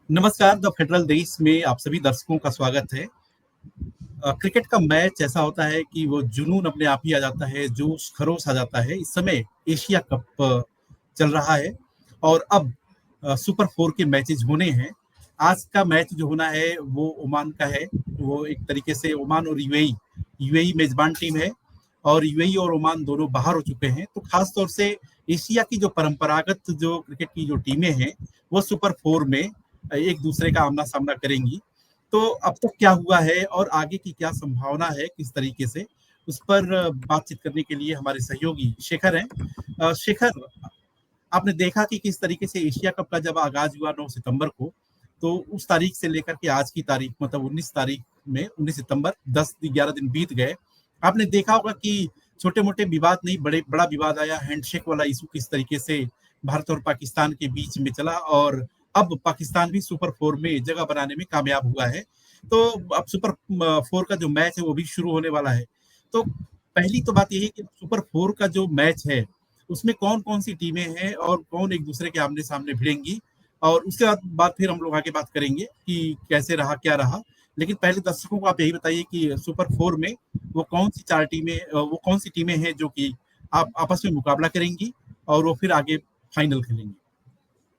नमस्कार। The federal देश में आप सभी दर्शकों का स्वागत है। क्रिकेट का मैच ऐसा होता है कि वो जुनून अपने आप ही आ जाता है, जोश खरोश आ जाता है। इस समय एशिया कप चल रहा है और अब सुपर फोर के मैचेज होने हैं। आज का मैच जो होना है वो ओमान का है। वो एक तरीके से ओमान और यूएई मेजबान टीम है और यूएई और ओमान दोनों बाहर हो चुके हैं। तो खास तौर से एशिया की जो परंपरागत जो क्रिकेट की जो टीमें हैं वो सुपर फोर में एक दूसरे का आमना सामना करेंगी। तो अब तक क्या हुआ है और आगे की क्या संभावना है, किस तरीके से, उस पर बातचीत करने के लिए हमारे सहयोगी शेखर हैं। शेखर, आपने देखा कि किस तरीके से एशिया कप का जब आगाज हुआ 9 सितंबर को, तो उस तारीख से लेकर के आज की तारीख मतलब 19 तारीख में 19 सितंबर 10-11 दिन बीत गए। आपने देखा होगा कि छोटे-मोटे विवाद नहीं, बड़ा विवाद आया। हैंडशेक वाला इशू किस तरीके से भारत और पाकिस्तान के बीच में चला और अब पाकिस्तान भी सुपर फोर में जगह बनाने में कामयाब हुआ है। तो अब सुपर फोर का जो मैच है वो भी शुरू होने वाला है। तो पहली तो बात यही है कि सुपर फोर का जो मैच है उसमें कौन-कौन सी टीमें हैं और कौन एक-दूसरे के आमने-सामने भिड़ेंगी, और उसके बाद फिर हम लोग आगे बात करेंगे कि कैसे रहा, क्या रहा। लेकिन पहले दर्शकों को आप यही बताइए कि सुपर 4 में वो कौन-सी 4 टीमें वो कौन-सी टीमें हैं जो कि आप आपस में मुकाबला करेंगी और वो फिर आगे फाइनल खेलेंगी?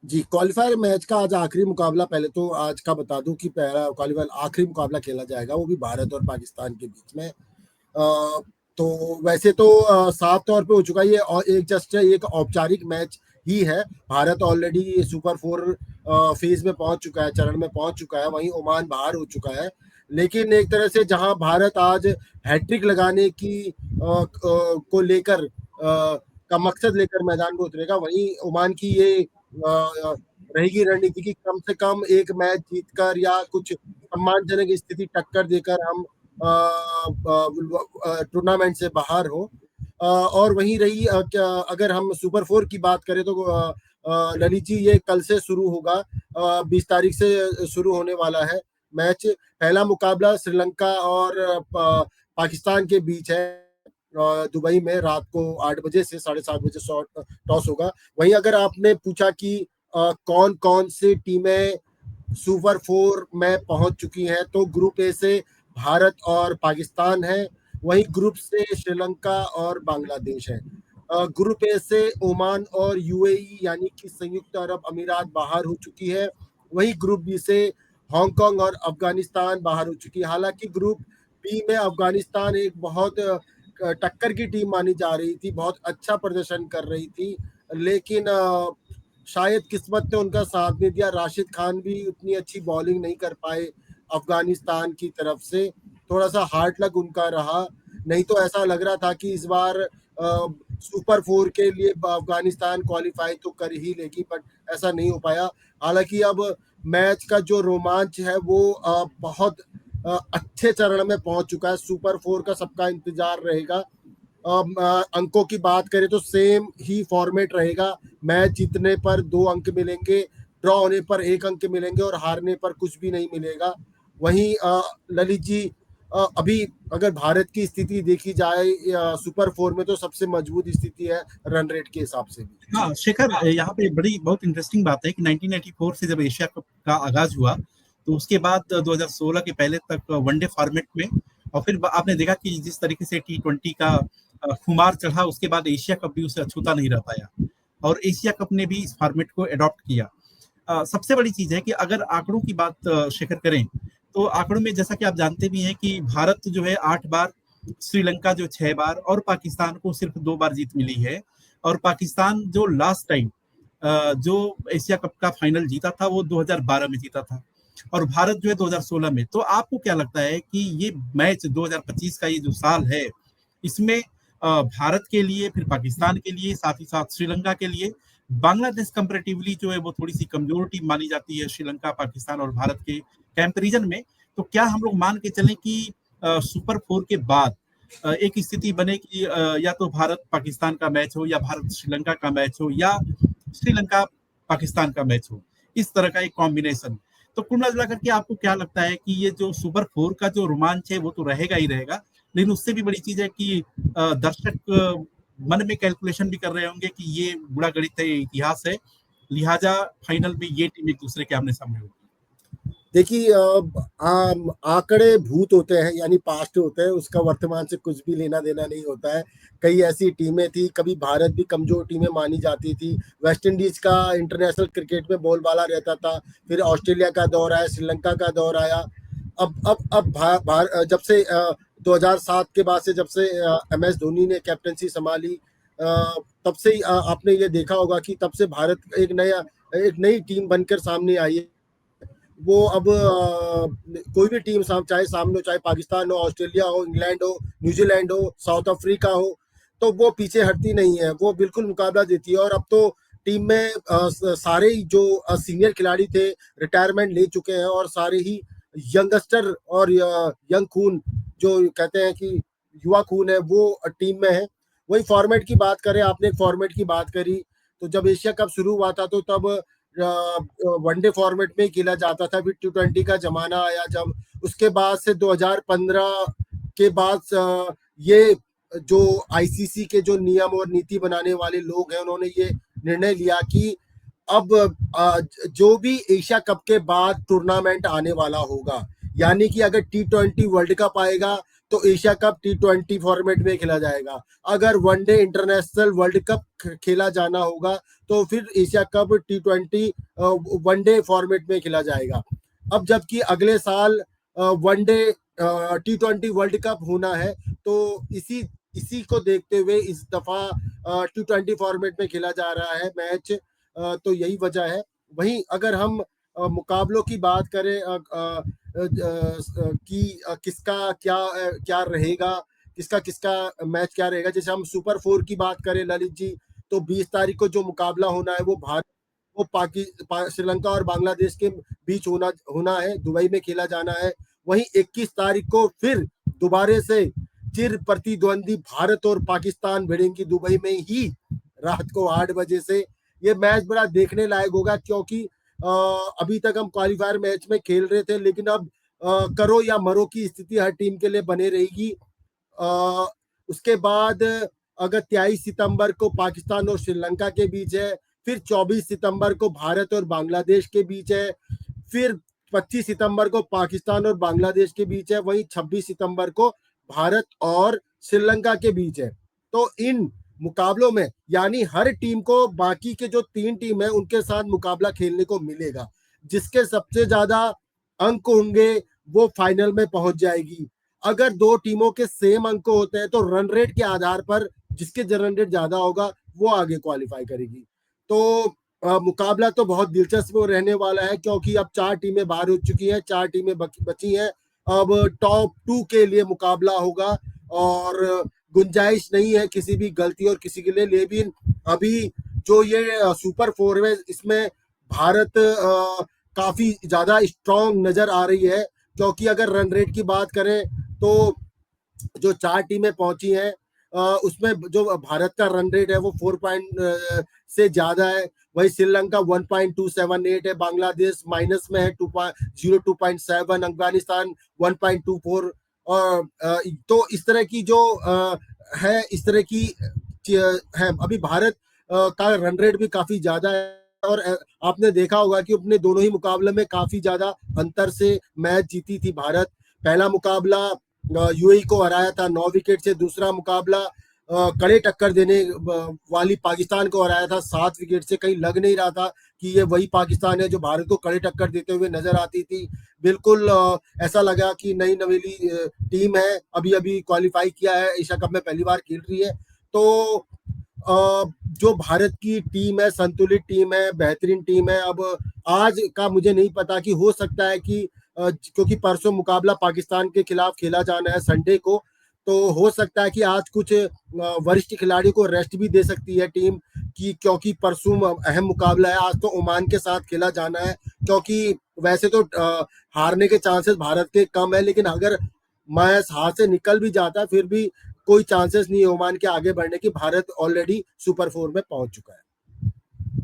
जी, क्वालीफायर मैच का आज आखिरी मुकाबला, पहले तो आज का बता दूं कि पहला क्वालीफायर आखिरी मुकाबला खेला जाएगा, वो भी भारत और पाकिस्तान के बीच में। तो वैसे तो साफ तौर पे हो चुका है ये, और एक जस्ट एक औपचारिक मैच ही है। Bharat already super four phase में पहुंच चुका है, चरण में पहुंच चुका है, वहीं ओमान बाहर हो चुका है। लेकिन एक तरह से जहां भारत आज हैट्रिक लगाने की को लेकर का मकसद लेकर मैदान में उतरेगा, वहीं ओमान की ये रहेगी रणनीति की कम से कम एक मैच जीतकर या कुछ सम्मानजनक स्थिति टक्कर देकर हम टूर्नामेंट से बाहर हो। और वहीं रही अगर हम सुपर फोर की बात करें तो ललित जी, ये कल से शुरू होगा, 20 तारीख से शुरू होने वाला है मैच। पहला मुकाबला श्रीलंका और पाकिस्तान के बीच है, दुबई में रात को 8 बजे से 7:30 बजे टॉस होगा। वहीं अगर आपने पूछा कि कौन कौन सी टीमें सुपर फोर में पहुंच चुकी हैं, तो ग्रुप ए से भारत और पाकिस्तान है, वहीं ग्रुप से श्रीलंका और बांग्लादेश है। ग्रुप ए से ओमान और यूएई यानी कि संयुक्त अरब अमीरात बाहर हो चुकी है। वहीं ग्रुप बी से हांगकांग और अफगानिस्तान बाहर हो चुकी है। हालांकि ग्रुप बी में अफगानिस्तान एक बहुत टक्कर की टीम मानी जा रही थी, बहुत अच्छा प्रदर्शन कर रही थी, लेकिन शायद किस्मत ने उनका साथ नहीं दिया। राशिद खान भी उतनी अच्छी बॉलिंग नहीं कर पाए अफगानिस्तान की तरफ से, थोड़ा सा हार्ड लक उनका रहा। नहीं तो ऐसा लग रहा था कि इस बार सुपर फोर के लिए अफगानिस्तान क्वालिफाई तो कर ही लेगी, बट ऐसा नहीं हो पाया। हालांकि अब मैच का जो रोमांच है वो बहुत अच्छे चरण में पहुंच चुका है। सुपर फोर का सबका इंतजार रहेगा। अंकों की बात करें तो सेम ही फॉर्मेट रहेगा। मैच जीतने पर 2 अंक मिलेंगे, ड्रॉ होने पर 1 अंक मिलेंगे और हारने पर कुछ भी नहीं मिलेगा। वहीं ललित जी, अभी अगर भारत की स्थिति देखी जाए सुपर फोर में, तो सबसे मजबूत स्थिति है रन रेट के हिसाब से भी। जी। हाँ, शेखर, यहाँ पे बड़ी बहुत इंटरेस्टिंग बात है कि 1984 से जब एशिया कप का आगाज हुआ, तो उसके बाद 2016 के पहले तक वनडे फॉर्मेट में, और फिर आपने देखा कि जिस तरीके से टी20 का खुमार चढ़ा, उसके बाद एशिया कप भी उसे अछूता नहीं रह पाया और एशिया कप ने भी इस फॉर्मेट को अडॉप्ट किया। सबसे बड़ी चीज है कि अगर आंकड़ों की बात शेखर करें, तो आंकड़ों में जैसा कि आप जानते भी हैं कि भारत जो है 8 बार, श्रीलंका जो 6 बार और पाकिस्तान को सिर्फ 2 बार जीत मिली है। और पाकिस्तान जो लास्ट टाइम जो एशिया कप का फाइनल जीता था वो 2012 में जीता था और भारत जो है 2016 में। तो आपको क्या लगता है कि ये मैच 2025 का ये जो साल है, इसमें भारत के लिए, फिर पाकिस्तान के लिए, साथ ही साथ श्रीलंका के लिए, बांग्लादेश कंपेरेटिवली जो है वो थोड़ी सी कमजोर टीम मानी जाती है श्रीलंका, पाकिस्तान और भारत के कंपैरिजन में। तो क्या हम लोग मान के चलें कि सुपर फोर के बाद एक स्थिति बने कि या तो भारत पाकिस्तान का मैच हो या भारत श्रीलंका का मैच हो या श्रीलंका पाकिस्तान का मैच हो, इस तरह का एक कॉम्बिनेशन। तो कुल मिला करके आपको क्या लगता है कि ये जो सुपर फोर का जो रोमांच है वो तो रहेगा ही रहेगा, लेकिन उससे भी बड़ी चीज है कि दर्शक मन में कैलकुलेशन भी कर रहे होंगे कि ये बुरा गणित है, ये इतिहास है, लिहाजा फाइनल में ये टीम एक दूसरे के आमने सामने होगी। देखिए आंकड़े भूत होते हैं, यानी पास्ट होते हैं, उसका वर्तमान से कुछ भी लेना देना नहीं होता है। कई ऐसी टीमें थी, कभी भारत भी कमजोर टीमें मानी जाती थी। वेस्ट इंडीज का इंटरनेशनल क्रिकेट में बोलबाला रहता था, फिर ऑस्ट्रेलिया का दौर आया, श्रीलंका का दौर आया। अब जब से 2007 के बाद से, जब से MS धोनी ने कैप्टनसी संभाली, तब से ही आपने ये देखा होगा कि तब से भारत एक नई टीम बनकर सामने आई है। वो अब कोई भी टीम चाहे सामने हो, चाहे पाकिस्तान हो, ऑस्ट्रेलिया हो, इंग्लैंड हो, न्यूजीलैंड हो, साउथ अफ्रीका हो, तो वो पीछे हटती नहीं है, वो बिल्कुल मुकाबला देती है। और अब तो टीम में सारे जो सीनियर खिलाड़ी थे रिटायरमेंट ले चुके हैं, और सारे ही यंगस्टर और यंग खून, जो कहते हैं कि युवा खून है, वो टीम में है। वही फॉर्मेट की बात करें, आपने फॉर्मेट की बात करी, तो जब एशिया कप शुरू हुआ था तो तब वनडे फॉर्मेट में खेला जाता था। फिर T20 का जमाना आया, जब उसके बाद से 2015 के बाद ये जो ICC के जो नियम और नीति बनाने वाले लोग हैं, उन्होंने ये निर्णय लिया कि अब जो भी एशिया कप के बाद टूर्नामेंट आने वाला होगा, यानी कि अगर T20 वर्ल्ड कप आएगा तो एशिया कप T20 फॉर्मेट में खेला जाएगा। अगर वनडे इंटरनेशनल वर्ल्ड कप खेला जाना होगा तो फिर Asia cup T20 one day format में खेला जाएगा। अब जबकि अगले साल वनडे T20 वर्ल्ड कप होना है, तो इसी को देखते हुए इस दफा T20 फॉर्मेट में खेला जा रहा है मैच। तो यही वजह है। वहीं अगर हम मुकाबलों की बात करें कि किसका क्या रहेगा, किसका मैच क्या रहेगा, जैसे हम सुपर 4 की बात करें ललित जी, तो 20 तारीख को जो मुकाबला होना है वो श्रीलंका और बांग्लादेश के बीच होना है, दुबई में खेला जाना है। वहीं 21 तारीख को फिर दोबारा से चिर प्रतिद्वंदी भारत और पाकिस्तान भिड़ेंगी दुबई में ही, रात को 8 बजे से। ये मैच बड़ा देखने लायक होगा, क्योंकि अभी तक हम क्वालिफायर मैच में खेल रहे थे, लेकिन अब करो या मरो की स्थिति हर टीम के लिए बने रहेगी। उसके बाद अगर 23 सितंबर को पाकिस्तान और श्रीलंका के बीच है, फिर 24 सितंबर को भारत और बांग्लादेश के बीच है, फिर 25 सितंबर को पाकिस्तान और बांग्लादेश के बीच है, वहीं 26 सितंबर को भारत और श्रीलंका के बीच है। तो इन मुकाबलों में यानी हर टीम को बाकी के जो 3 टीम है उनके साथ मुकाबला खेलने को मिलेगा। जिसके सबसे ज्यादा अंक होंगे वो फाइनल में पहुंच जाएगी। अगर 2 टीमों के सेम अंक होते हैं तो रन रेट के आधार पर जिसके रन रेट ज्यादा होगा वो आगे क्वालिफाई करेगी। तो मुकाबला तो बहुत दिलचस्प रहने वाला है, क्योंकि अब 4 टीमें बाहर हो चुकी हैं, 4 टीमें बची हैं। अब टॉप 2 के लिए मुकाबला होगा, और गुंजाइश नहीं है किसी भी गलती और किसी के लिए। लेकिन अभी जो ये सुपर 4 है, इसमें भारत काफी ज्यादा स्ट्रॉन्ग नजर आ रही है, क्योंकि अगर रन रेट की बात करें तो जो 4 टीमें पहुंची हैं उसमें जो भारत का रन रेट है वो 4 पॉइंट से ज्यादा है। वही श्रीलंका 1.278 है, बांग्लादेश माइनस में है 2.07, अफगानिस्तान 1.24। और तो इस तरह की जो है, इस तरह की है। अभी भारत का रन रेट भी काफी ज्यादा है, और आपने देखा होगा कि अपने दोनों ही मुकाबले में काफी ज्यादा अंतर से मैच जीती थी भारत। पहला मुकाबला UAE को हराया था 9 विकेट से, दूसरा मुकाबला कड़े टक्कर देने वाली पाकिस्तान को हराया था 7 विकेट से। कहीं लग नहीं रहा था कि ये वही पाकिस्तान है जो भारत को कड़े टक्कर देते हुए नजर आती थी। बिल्कुल ऐसा लगा कि नई नवेली टीम है, अभी अभी क्वालिफाई किया है, एशिया कप में पहली बार खेल रही है। तो जो भारत की टीम है संतुलित टीम है, बेहतरीन टीम है। अब आज का मुझे नहीं पता कि हो सकता है कि क्योंकि परसों मुकाबला पाकिस्तान के खिलाफ खेला जाना है संडे को, तो हो सकता है कि आज कुछ वरिष्ठ खिलाड़ियों को रेस्ट भी दे सकती है टीम की, क्योंकि परसों अहम मुकाबला है। आज तो ओमान के साथ खेला जाना है, क्योंकि वैसे तो हारने के चांसेस भारत के कम है, लेकिन अगर मैच हाथ से निकल भी जाता है फिर भी कोई चांसेस नहीं है ओमान के आगे बढ़ने की। भारत ऑलरेडी सुपर 4 में पहुंच चुका है।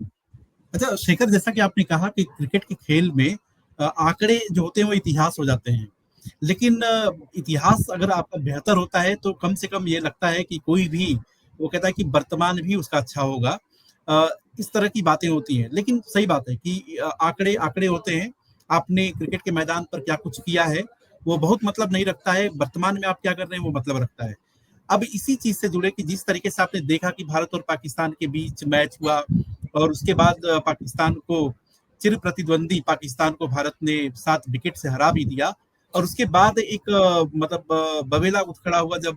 अच्छा शेखर, जैसा कि आपने कहा कि क्रिकेट के खेल में आंकड़े जो होते हैं वो इतिहास हो जाते हैं, लेकिन इतिहास अगर आपका बेहतर होता है तो कम से कम ये लगता है कि कोई भी वो कहता है कि वर्तमान भी उसका अच्छा होगा। इस तरह की बातें होती हैं, लेकिन सही बात है कि आंकड़े आंकड़े होते हैं। आपने क्रिकेट के मैदान पर क्या कुछ किया है वो बहुत मतलब नहीं रखता है, वर्तमान में आप क्या कर रहे हैं वो मतलब रखता है। अब इसी चीज से जुड़े कि जिस तरीके से आपने देखा कि भारत और पाकिस्तान के बीच मैच हुआ और उसके बाद पाकिस्तान को चिर प्रतिद्वंदी पाकिस्तान को भारत ने 7 विकेट से हरा भी दिया, और उसके बाद एक मतलब बवेला उठ खड़ा हुआ जब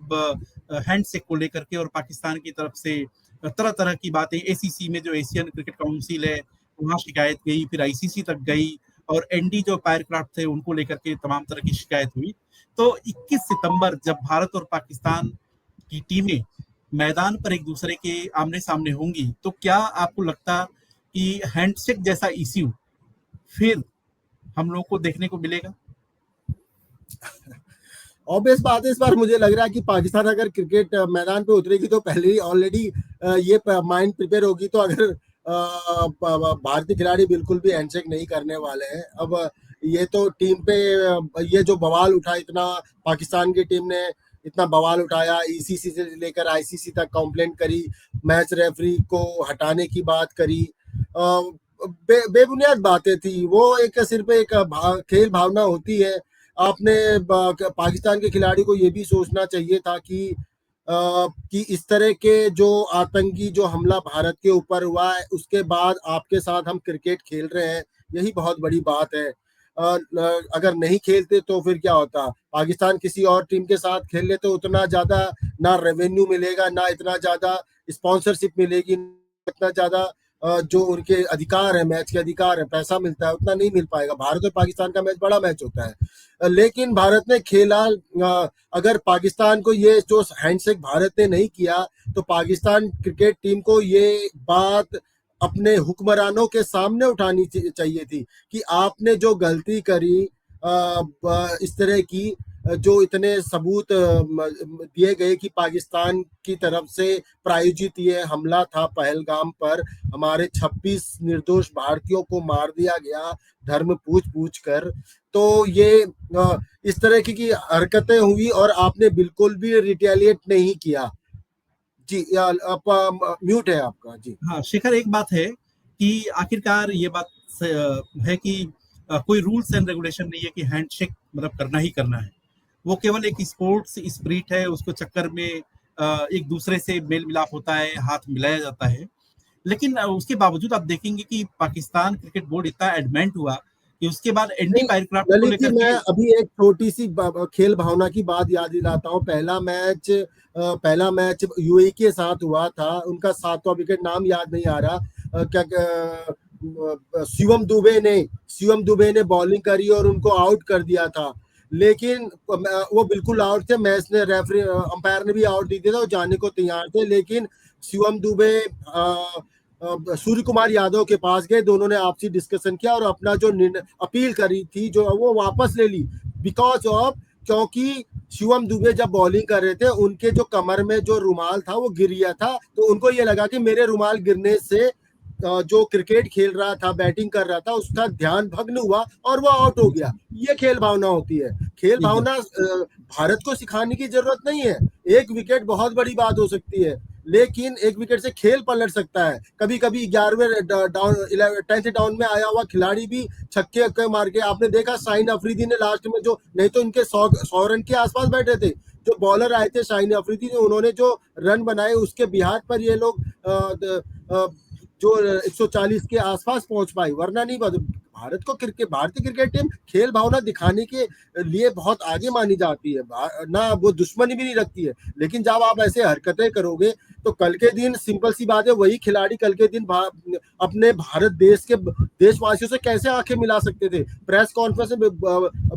हैंडशेक को लेकर के, और पाकिस्तान की तरफ से तरह तरह की बातें एसीसी में जो एशियन क्रिकेट काउंसिल है वहां शिकायत गई, फिर आईसीसी तक गई, और एनडी जो फायरक्राफ्ट थे उनको लेकर के तमाम तरह की शिकायत हुई। तो 21 सितंबर जब भारत और पाकिस्तान की टीमें मैदान पर एक दूसरे के आमने सामने होंगी, तो क्या आपको लगता कि हैंडशेक जैसा इश्यू फिर हम लोगों को देखने को मिलेगा? ऑब्वियस बात है, इस बार मुझे लग रहा है कि पाकिस्तान अगर क्रिकेट मैदान पे उतरेगी तो पहले ही ऑलरेडी ये माइंड प्रिपेयर होगी। तो अगर भारतीय खिलाड़ी बिल्कुल भी हैंडशेक नहीं करने वाले हैं। अब ये तो टीम पे ये जो बवाल उठा, इतना पाकिस्तान की टीम ने इतना बवाल उठाया, ईसीसी से लेकर आईसीसी तक कंप्लेंट करी, मैच रेफरी को हटाने की बात करी, बेबुनियाद बातें थी वो। एक सिर्फ एक खेल भावना होती है। आपने पाकिस्तान के खिलाड़ी को ये भी सोचना चाहिए था कि इस तरह के जो आतंकी जो हमला भारत के ऊपर हुआ है उसके बाद आपके साथ हम क्रिकेट खेल रहे हैं, यही बहुत बड़ी बात है। अगर नहीं खेलते तो फिर क्या होता, पाकिस्तान किसी और टीम के साथ खेल ले तो उतना ज्यादा ना रेवेन्यू मिलेगा, ना इतना ज्यादा स्पॉन्सरशिप मिलेगी, इतना ज्यादा जो उनके अधिकार है, मैच के अधिकार है, पैसा मिलता है, उतना नहीं मिल पाएगा। भारत और पाकिस्तान का मैच बड़ा मैच होता है, लेकिन भारत ने खेला। अगर पाकिस्तान को ये जो हैंडशेक भारत ने नहीं किया तो पाकिस्तान क्रिकेट टीम को ये बात अपने हुक्मरानों के सामने उठानी चाहिए थी कि आपने जो गलती करी, इस तरह की जो इतने सबूत दिए गए कि पाकिस्तान की तरफ से प्रायोजित ये हमला था पहलगाम पर, हमारे 26 निर्दोष भारतीयों को मार दिया गया धर्म पूछ कर। तो ये इस तरह की हरकतें हुई और आपने बिल्कुल भी रिटेलिएट नहीं किया। जी, आप म्यूट है आपका। जी हाँ शिखर, एक बात है कि आखिरकार ये बात है कि कोई रूल्स एंड रेगुलेशन नहीं है कि हैंडशेक मतलब करना ही करना है। वो केवल एक स्पोर्ट्स स्पिरिट है, उसको चक्कर में एक दूसरे से मेल मिलाप होता है, हाथ मिलाया जाता है। लेकिन उसके बावजूद आप देखेंगे कि पाकिस्तान क्रिकेट बोर्ड इतना एडमेंट हुआ कि उसके बाद एनडी नहीं, फायरक्राफ्ट को ललित जी, लेकर मैं के। अभी एक छोटी सी खेल भावना की बात याद दिलाता हूँ। पहला मैच यूएई के साथ हुआ था, उनका 7वां विकेट नाम याद नहीं आ रहा, शिवम दुबे ने बॉलिंग करी और उनको आउट कर दिया था। लेकिन वो बिल्कुल आउट थे, मैच ने रेफरी अंपायर ने भी आउट दे दिया था, वो जाने को तैयार थे। लेकिन शिवम दुबे सूर्य कुमार यादव के पास गए, दोनों ने आपसी डिस्कशन किया और अपना जो अपील करी थी जो वो वापस ले ली। बिकॉज ऑफ, क्योंकि शिवम दुबे जब बॉलिंग कर रहे थे उनके जो कमर में जो रुमाल था वो गिर गया था, तो उनको ये लगा कि मेरे रुमाल गिरने से जो क्रिकेट खेल रहा था, बैटिंग कर रहा था, उसका ध्यान भग्न हुआ और वो आउट हो गया। ये खेल भावना होती है। खेल भावना भारत को सिखाने की जरूरत नहीं है। एक विकेट बहुत बड़ी बात हो सकती है, लेकिन एक विकेट से खेल पलट सकता है। कभी कभी 11वें डाउन 10th डाउन में आया हुआ खिलाड़ी भी छक्के मार के, आपने देखा शाहीन अफरीदी ने लास्ट में जो, नहीं तो इनके 100 रन के आसपास बैठे थे, जो बॉलर आए थे शाहीन अफरीदी ने, उन्होंने जो रन बनाए उसके बिहार पर ये लोग जो 140 के आसपास पहुंच पाई, वरना नहीं। भारतीय क्रिकेट टीम खेल भावना दिखाने के लिए बहुत आगे मानी जाती है ना, वो दुश्मनी भी नहीं रखती है। लेकिन जब आप ऐसे हरकतें करोगे तो कल के दिन, सिंपल सी बात है, वही खिलाड़ी कल के दिन अपने भारत देश के देशवासियों से कैसे आंखें मिला सकते थे? प्रेस कॉन्फ्रेंस में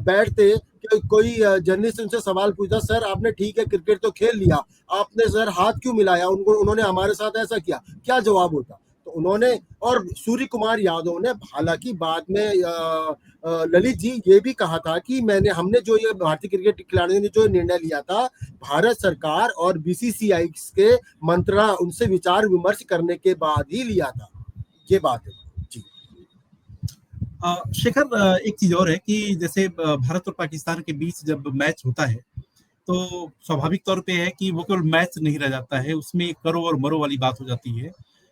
बैठते, कोई जर्नलिस्ट उनसे सवाल पूछता, सर आपने ठीक है क्रिकेट तो खेल लिया, आपने सर हाथ क्यों मिलाया, उन्होंने हमारे साथ ऐसा किया, क्या जवाब होता? तो उन्होंने, और सूर्य कुमार यादव ने हालांकि बाद में ललित जी ये भी कहा था कि हमने जो ये भारतीय क्रिकेट खिलाड़ियों ने जो निर्णय लिया था, भारत सरकार और बीसीसीआई के मंत्रणा उनसे विचार विमर्श करने के बाद ही लिया था। ये बात है जी। शिखर, एक चीज और है कि जैसे भारत और पाकिस्तान के बीच जब मैच होता है तो स्वाभाविक तौर पे है कि वो केवल मैच नहीं रह जाता है, उसमें करो और मरो वाली बात हो जाती है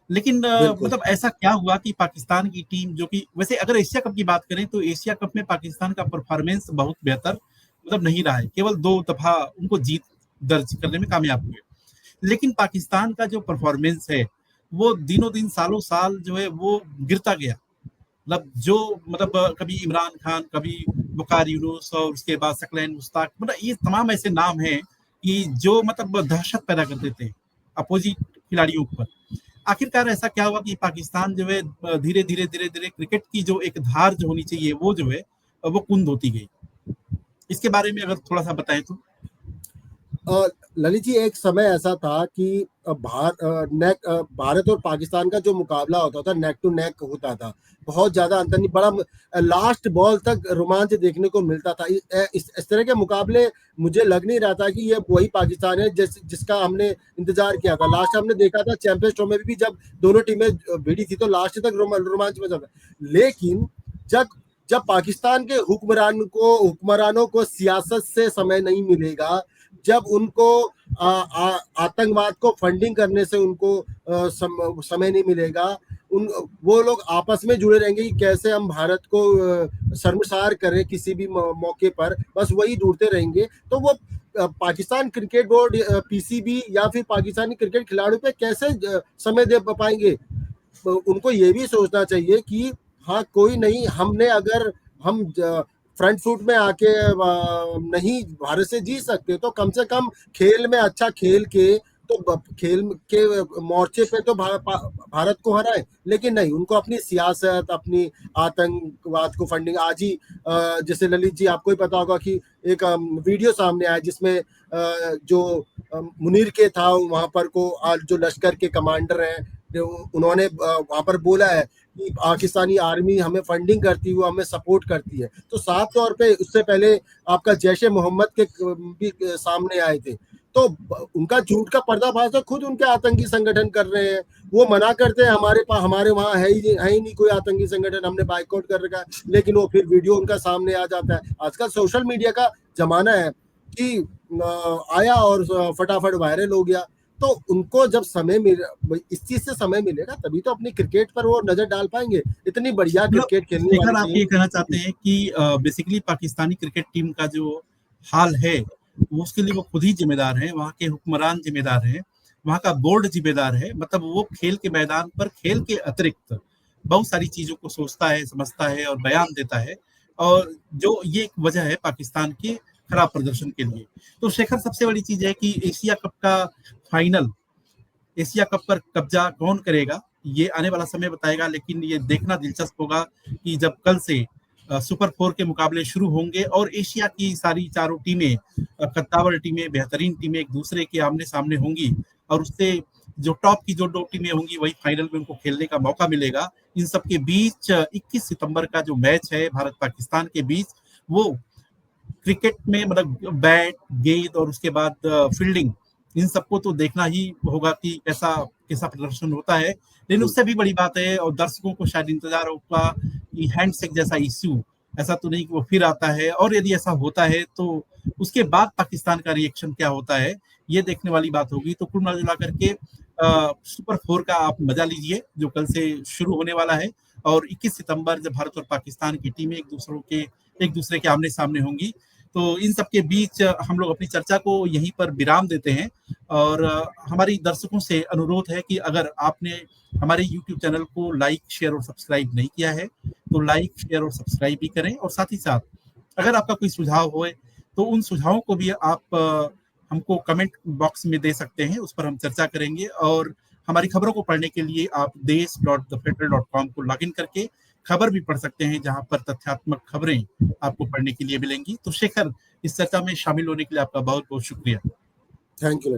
लेकिन बिल्कुल। मतलब ऐसा क्या हुआ कि पाकिस्तान की टीम, जो कि वैसे अगर एशिया कप की बात करें तो एशिया कप में पाकिस्तान का परफॉर्मेंस बहुत बेहतर मतलब नहीं रहा है, केवल 2 दफा उनको जीत दर्ज करने में कामयाब हुए। लेकिन पाकिस्तान का जो परफॉर्मेंस है, वो दिनों दिन सालों साल जो है वो गिरता गया। मतलब जो मतलब कभी इमरान खान, कभी बुकार यूनुस और उसके बाद सकलैन मुश्ताक, मतलब ये तमाम ऐसे नाम हैं कि जो मतलब दहशत पैदा कर देते हैं अपोजिट खिलाड़ियों पर। आखिरकार ऐसा क्या हुआ कि पाकिस्तान जो है धीरे धीरे क्रिकेट की जो एक धार जो होनी चाहिए वो जो है वो कुंद होती गई। इसके बारे में अगर थोड़ा सा बताएं तो। ललित जी, एक समय ऐसा था कि भारत और पाकिस्तान का जो मुकाबला होता था नेक टू नेक होता था, बहुत ज्यादा अंतर नहीं, बड़ा लास्ट बॉल तक रोमांच देखने को मिलता था। इस तरह के मुकाबले मुझे लग नहीं रहा था कि ये वही पाकिस्तान है जिसका हमने इंतजार किया था। लास्ट हमने देखा था चैंपियंस ट्रॉफी में भी, जब दोनों टीमें भिड़ी थी तो लास्ट तक रोमांच में था। लेकिन जब जब पाकिस्तान के हुक्मरानों को सियासत से समय नहीं मिलेगा, जब उनको आतंकवाद को फंडिंग करने से उनको समय नहीं मिलेगा, उन वो लोग आपस में जुड़े रहेंगे कि कैसे हम भारत को शर्मसार करें किसी भी मौके पर, बस वही ढूंढते रहेंगे। तो वो पाकिस्तान क्रिकेट बोर्ड, पीसीबी या फिर पाकिस्तानी क्रिकेट खिलाड़ियों पे कैसे समय दे पाएंगे। उनको ये भी सोचना चाहिए कि हाँ, कोई नहीं, हमने अगर हम फ्रंट फुट में आके नहीं भारत से जीत सकते तो कम से कम खेल में अच्छा खेल के, तो खेल के मोर्चे पे तो भारत को हराए। लेकिन नहीं, उनको अपनी सियासत, अपनी आतंकवाद को फंडिंग। आज ही जैसे ललित जी, आपको ही पता होगा कि एक वीडियो सामने आया जिसमें जो मुनीर के था वहां पर को, आज जो लश्कर के कमांडर हैं, उन्होंने वहां पर बोला है कि पाकिस्तानी आर्मी हमें फंडिंग करती है, हमें सपोर्ट करती है। तो साफ तौर पे उससे पहले आपका जैश ए मोहम्मद के भी सामने आए थे। तो उनका झूठ का पर्दाफाश तो खुद उनके आतंकी संगठन कर रहे हैं। वो मना करते हैं हमारे पास, हमारे वहां है ही नहीं कोई आतंकी संगठन, हमने बाइकआउट कर रखा है। लेकिन वो फिर वीडियो उनका सामने आ जाता है। आजकल सोशल मीडिया का जमाना है कि आया और फटाफट वायरल हो गया। तो उनको जब समय मिल, इस चीज से समय मिलेगा तभी तो अपनी क्रिकेट पर वो नजर डाल पाएंगे। इतनी बढ़िया मतलब क्रिकेट खेलने वाली शेखर, आप टीम। ये कहना चाहते हैं कि बेसिकली पाकिस्तानी क्रिकेट टीम का जो हाल है वो उसके लिए वो खुद ही जिम्मेदार है, वहाँ के हुक्मरान जिम्मेदार है, वहाँ का बोर्ड जिम्मेदार है। मतलब वो खेल के मैदान पर खेल के अतिरिक्त बहुत सारी चीजों को सोचता है, समझता है और बयान देता है, और जो ये एक वजह है पाकिस्तान के खराब प्रदर्शन के लिए। तो शेखर, सबसे बड़ी चीज है कि एशिया कप का फाइनल, एशिया कप पर कब्जा कौन करेगा ये आने वाला समय बताएगा। लेकिन ये देखना दिलचस्प होगा कि जब कल से सुपर 4 के मुकाबले शुरू होंगे और एशिया की सारी चारों टीमें, कद्दावर टीमें, बेहतरीन टीमें एक दूसरे के आमने सामने होंगी, और उससे जो टॉप की जो 2 टीमें होंगी वही फाइनल में उनको खेलने का मौका मिलेगा। इन सबके बीच 21 सितंबर का जो मैच है भारत पाकिस्तान के बीच, वो क्रिकेट में मतलब बैट, गेंद और उसके बाद फील्डिंग, इन सबको तो देखना ही होगा कि कैसा कैसा प्रदर्शन होता है। लेकिन उससे भी बड़ी बात है, और दर्शकों को शायद इंतजार होगा कि हैंडशेक जैसा इश्यू ऐसा तो नहीं कि वो फिर आता है, और यदि ऐसा होता है तो उसके बाद पाकिस्तान का रिएक्शन क्या होता है, ये देखने वाली बात होगी। तो कुल मिला करके सुपर 4 का आप मजा लीजिए जो कल से शुरू होने वाला है, और 21 सितंबर जब भारत और पाकिस्तान की टीमें एक दूसरे के आमने सामने होंगी। तो इन सब के बीच हम लोग अपनी चर्चा को यहीं पर विराम देते हैं, और हमारी दर्शकों से अनुरोध है कि अगर आपने हमारे YouTube चैनल को लाइक, शेयर और सब्सक्राइब नहीं किया है तो लाइक, शेयर और सब्सक्राइब भी करें। और साथ ही साथ अगर आपका कोई सुझाव हो तो उन सुझावों को भी आप हमको कमेंट बॉक्स में दे सकते हैं, उस पर हम चर्चा करेंगे। और हमारी खबरों को पढ़ने के लिए आप देश.thefederal.com को लॉगिन करके खबर भी पढ़ सकते हैं, जहां पर तथ्यात्मक खबरें आपको पढ़ने के लिए मिलेंगी। तो शेखर, इस चर्चा में शामिल होने के लिए आपका बहुत बहुत शुक्रिया। Thank you.